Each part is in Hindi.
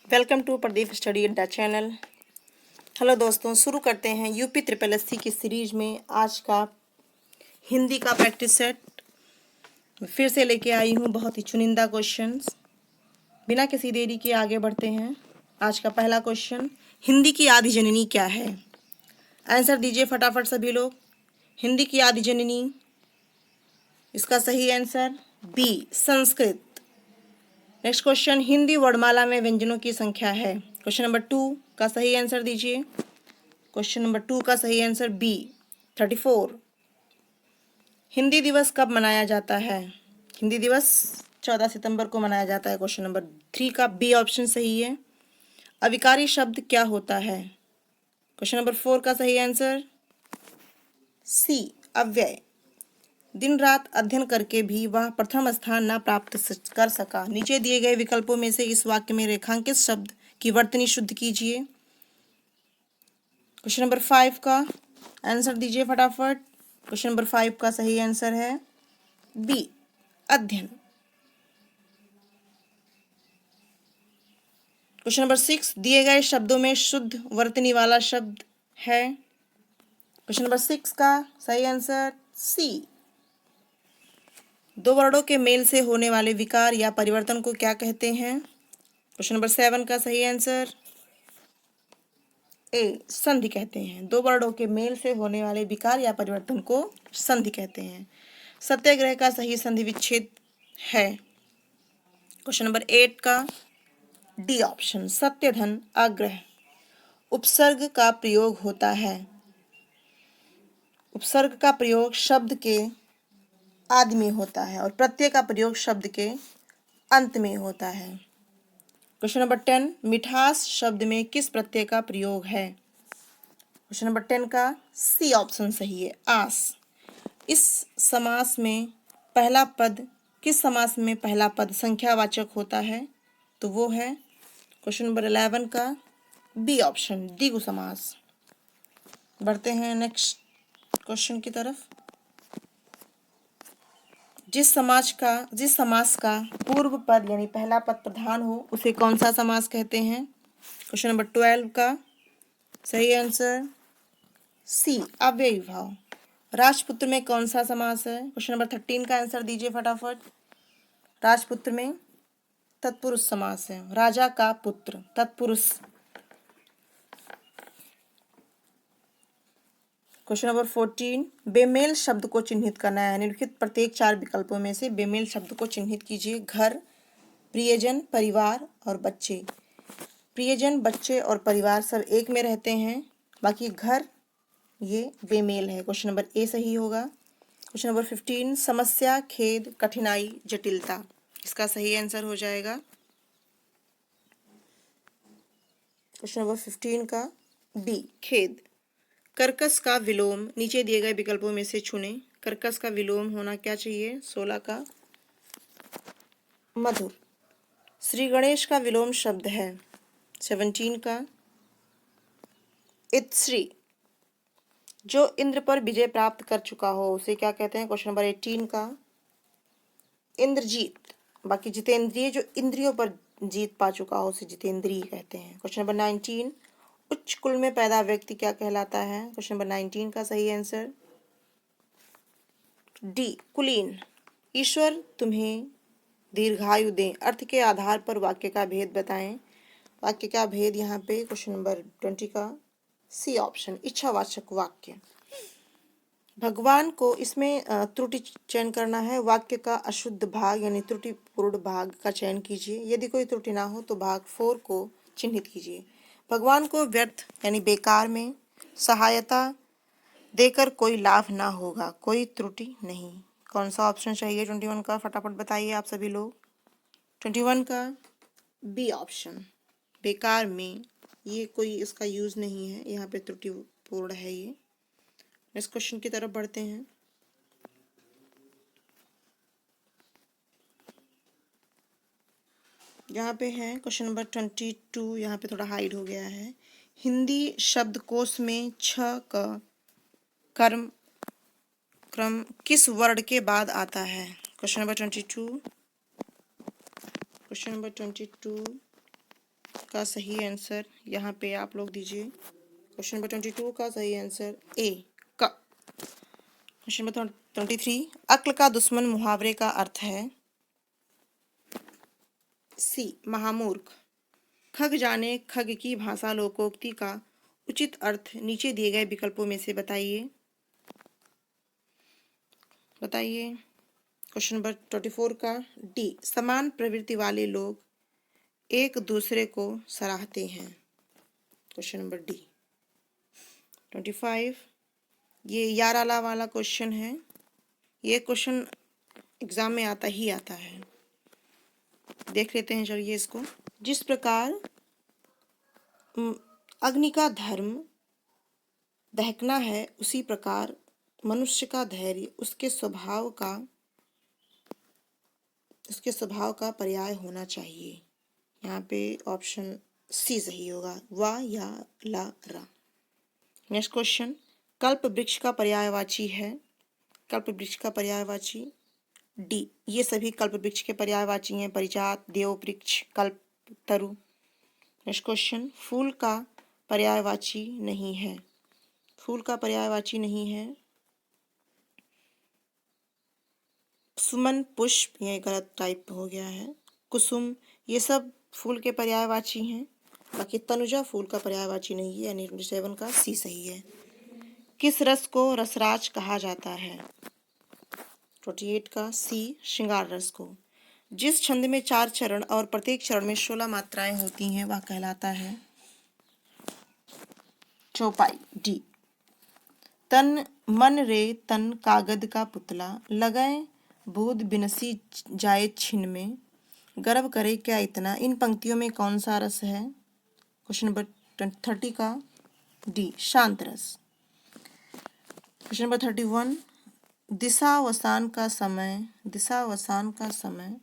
वेलकम टू प्रदीप स्टडी अड्डा चैनल। हेलो दोस्तों, शुरू करते हैं यूपी ट्रिपल एससी की सीरीज में आज का हिंदी का प्रैक्टिस सेट। फिर से लेके आई हूँ बहुत ही चुनिंदा क्वेश्चंस। बिना किसी देरी के आगे बढ़ते हैं। आज का पहला क्वेश्चन, हिंदी की आदि जननी क्या है? आंसर दीजिए फटाफट सभी लोग। हिंदी की आदि जननी, इसका सही answer b Sanskrit. Next question, Hindi वर्णमाला में व्यंजनों की संख्या है? क्वेश्चन नंबर 2 का सही आंसर दीजिए। क्वेश्चन नंबर 2 का सही आंसर बी 34। हिंदी दिवस कब मनाया जाता है? हिंदी दिवस 14 सितंबर को मनाया जाता है। क्वेश्चन नंबर 3 का बी ऑप्शन सही है। अविकारी शब्द क्या होता है? क्वेश्चन नंबर 4 का सही आंसर सी अव्यय। दिन रात अध्ययन करके भी वह प्रथम स्थान न प्राप्त कर सका। नीचे दिए गए विकल्पों में से इस वाक्य में रेखांकित शब्द की वर्तनी शुद्ध कीजिए। क्वेश्चन नंबर 5 का आंसर दीजिए फटाफट। क्वेश्चन नंबर 5 का सही आंसर है बी अध्ययन। क्वेश्चन नंबर 6, दिए गए शब्दों में शुद्ध वर्तनी वाला शब्द है? क्वेश्चन नंबर 6 का सही आंसर सी। दो वर्णों के मेल से होने वाले विकार या परिवर्तन को क्या कहते हैं? क्वेश्चन नंबर 7 का सही आंसर ए संधि कहते हैं। दो वर्णों के मेल से होने वाले विकार या परिवर्तन को संधि कहते हैं। सत्याग्रह का सही संधि विच्छेद है? क्वेश्चन नंबर 8 का डी ऑप्शन सत्य धन आग्रह। उपसर्ग का प्रयोग होता है? उपसर्ग का प्रयोग शब्द के आदि में होता है और प्रत्यय का प्रयोग शब्द के अंत में होता है। क्वेश्चन नंबर 10, मिठास शब्द में किस प्रत्यय का प्रयोग है? क्वेश्चन नंबर 10 का सी ऑप्शन सही है आस। इस समास में पहला पद, किस समास में पहला पद संख्यावाचक होता है? तो वो है क्वेश्चन नंबर 11 का बी ऑप्शन द्विगु समास। बढ़ते हैं नेक्स्ट क्वेश्चन की तरफ। जिस समास का पूर्व पद यानी पहला पद प्रधान हो उसे कौन सा समास कहते हैं? क्वेश्चन नंबर 12 का सही आंसर सी अव्ययी भाव। राजपुत्र में कौन सा समास है? क्वेश्चन नंबर 13 का आंसर दीजिए फटाफट। राजपुत्र में तत्पुरुष समास है। राजा का पुत्र तत्पुरुष। क्वेश्चन नंबर 14, बेमेल शब्द को चिन्हित करना है। निम्नलिखित प्रत्येक 4 विकल्पों में से बेमेल शब्द को चिन्हित कीजिए। घर, प्रियजन, परिवार और बच्चे। प्रियजन, बच्चे और परिवार सब एक में रहते हैं, बाकी घर ये बेमेल है। क्वेश्चन नंबर ए सही होगा। क्वेश्चन नंबर 15, समस्या, खेद, कठिनाई, जटिलता। इसका सही आंसर हो जाएगा क्वेश्चन नंबर 15 का बी खेद। कर्कश का विलोम, नीचे दिए गए विकल्पों में से चुनें। कर्कश का विलोम होना क्या चाहिए? 16 का मधुर। श्री गणेश का विलोम शब्द है 17 का इत्श्री। जो इंद्र पर विजय प्राप्त कर चुका हो उसे क्या कहते हैं? क्वेश्चन नंबर 18 का इंद्रजीत। बाकी जितेंद्रिय, जो इंद्रियों पर जीत पा चुका हो उसे जितेंद्रिय कहते हैं। क्वेश्चन नंबर 19, उच्च कुल में पैदा व्यक्ति क्या कहलाता है? क्वेश्चन नंबर 19 का सही आंसर डी कुलीन। ईश्वर तुम्हें दीर्घायु दें, अर्थ के आधार पर वाक्य का भेद बताएं। वाक्य का भेद यहाँ पे क्वेश्चन नंबर 20 का सी ऑप्शन इच्छावाचक वाक्य। भगवान को, इसमें त्रुटि चयन करना है। वाक्य का अशुद्ध भाग यानी त्रुटिपूर्ण भाग का चयन कीजिए। यदि कोई त्रुटि ना हो तो भाग 4 को चिन्हित कीजिए। भगवान को व्यर्थ यानी बेकार में सहायता देकर कोई लाभ ना होगा, कोई त्रुटि नहीं। कौन सा ऑप्शन चाहिए 21 का? फटाफट बताइए आप सभी लोग। 21 का बी ऑप्शन बेकार में, ये कोई इसका यूज नहीं है, यहाँ पे त्रुटिपूर्ण है ये। नेक्स्ट क्वेश्चन की तरफ बढ़ते हैं। यहाँ पे है क्वेश्चन नंबर 22, यहाँ पे थोड़ा हाइड हो गया है। हिंदी शब्दकोश में छ का क्रम किस वर्ण के बाद आता है? क्वेश्चन नंबर 22, क्वेश्चन नंबर 22 का सही आंसर यहाँ पे आप लोग दीजिए। क्वेश्चन नंबर 22 का सही आंसर ए का। क्वेश्चन नंबर 23, अक्ल का दुश्मन मुहावरे का अर्थ है सी महामूर्ख। खग जाने खग की भाषा लोकोक्ति का उचित अर्थ नीचे दिए गए विकल्पों में से बताइए। क्वेश्चन नंबर 24 का डी, समान प्रवृत्ति वाले लोग एक दूसरे को सराहते हैं। Question number D. 25, ये याराला वाला क्वेश्चन है। ये क्वेश्चन एग्जाम में आता है, देख लेते हैं चलिए इसको। जिस प्रकार अग्नि का धर्म दहकना है, उसी प्रकार मनुष्य का धैर्य उसके स्वभाव का पर्याय होना चाहिए। यहाँ पे ऑप्शन सी सही होगा, वा या ला रा। नेक्स्ट क्वेश्चन, कल्प वृक्ष का पर्यायवाची है। कल्प वृक्ष का पर्यायवाची डी, ये सभी कल्प वृक्ष के पर्यायवाची हैं, परिजात, देव वृक्ष, कल्प तरु। नेक्स्ट क्वेश्चन, फूल का पर्यायवाची नहीं है। फूल का पर्यायवाची नहीं है सुमन, पुष्प, ये गलत टाइप हो गया है, कुसुम, ये सब फूल के पर्यायवाची हैं। बाकी तनुजा फूल का पर्यायवाची नहीं है, यानी 27 का सी सही है। किस रस को रसराज कहा जाता है। 28 का सी श्रृंगार रस को। जिस छंद में 4 चरण और प्रत्येक चरण में 16 मात्राएं होती हैं वह कहलाता है चौपाई। डी, तन मन रे तन कागद का पुतला, लगाए बोध बिनसी जाए छिन में, गर्व करे क्या इतना। इन पंक्तियों में कौन सा रस है। क्वेश्चन नंबर 30 का डी, शांत रस। क्वेश्चन नंबर 31, दिशावसान का समय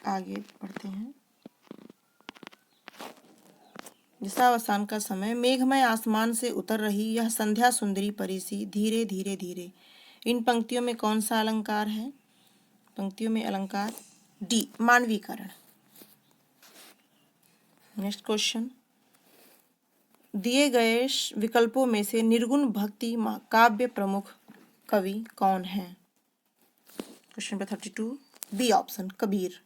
आगे बढ़ते हैं। दिशावसान का समय, मेघमय आसमान से उतर रही यह संध्या सुंदरी परिसी, धीरे धीरे धीरे। इन पंक्तियों में कौन सा अलंकार है। पंक्तियों में अलंकार डी, मानवीकरण। नेक्स्ट क्वेश्चन, दिए गए विकल्पों में से निर्गुण भक्ति काव्य प्रमुख कवि कौन है। Question number 32 b option, Kabir.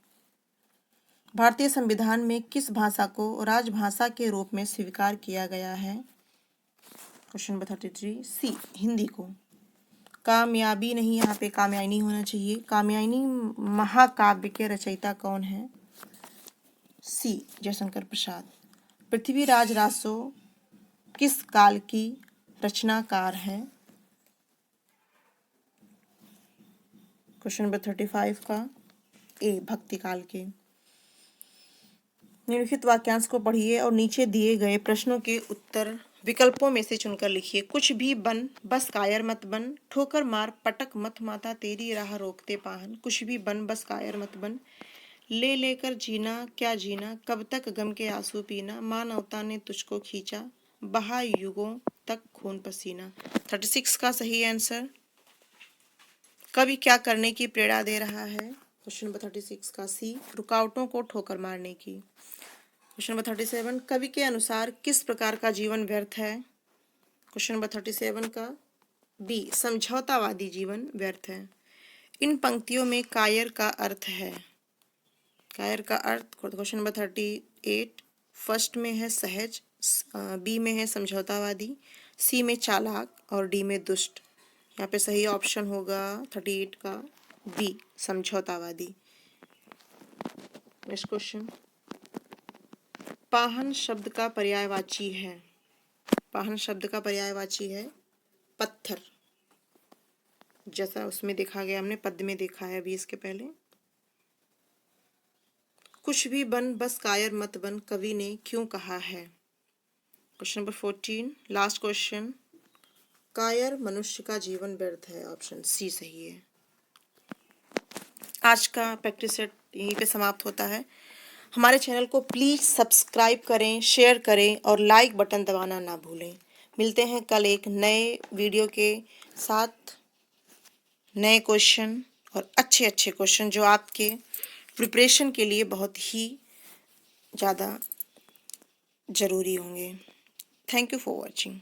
भारतीय संविधान में किस भाषा को राजभाषा के रूप में स्वीकार किया गया है। क्वेश्चन नंबर 33 सी, हिंदी को। कामयाबी नहीं, यहाँ पे कामयानी होना चाहिए। कामयानी महाकाव्य के रचयिता कौन है। सी, जयशंकर प्रसाद। पृथ्वीराज रासो किस काल की रचनाकार है। क्वेश्चन नंबर 35 का ए, भक्ति काल के। निम्नलिखित वाक्यांश को पढ़िए और नीचे दिए गए प्रश्नों के उत्तर विकल्पों में से चुनकर लिखिए। कुछ भी बन बस कायर मत बन, ठोकर मार पटक मत माता तेरी राह रोकते पाहन। कुछ भी बन बस कायर मत बन, ले लेकर जीना क्या जीना, कब तक गम के आंसू पीना, मानवता ने तुझको खींचा, बहा युगों तक खून पसीना। 36 का सही आंसर, कवि क्या करने की प्रेरणा दे रहा है। क्वेश्चन नंबर 36 का सी, रुकावटों को ठोकर मारने की। क्वेश्चन नंबर 37, कवि के अनुसार किस प्रकार का जीवन व्यर्थ है। क्वेश्चन नंबर 37 का बी, समझौतावादी जीवन व्यर्थ है। इन पंक्तियों में कायर का अर्थ है। कायर का अर्थ क्वेश्चन नंबर 38 फर्स्ट में है सहज, बी में है समझौतावादी, सी में चालाक और डी में दुष्ट। यहाँ पे सही ऑप्शन होगा 38 का बी, समझौतावादी। नेक्स्ट क्वेश्चन, पाहन शब्द का पर्यायवाची है। पाहन शब्द का पर्यायवाची है पत्थर, जैसा उसमें देखा गया, हमने पद में देखा है अभी इसके पहले। कुछ भी बन बस कायर मत बन, कवि ने क्यों कहा है। क्वेश्चन नंबर 14 लास्ट क्वेश्चन, कायर मनुष्य का जीवन व्यर्थ है, ऑप्शन सी सही है। आज का प्रैक्टिस सेट यहीं पे समाप्त होता है। हमारे चैनल को प्लीज़ सब्सक्राइब करें, शेयर करें और लाइक बटन दबाना ना भूलें। मिलते हैं कल एक नए वीडियो के साथ, नए क्वेश्चन और अच्छे क्वेश्चन जो आपके प्रिपरेशन के लिए बहुत ही ज़्यादा ज़रूरी होंगे। Thank you for watching.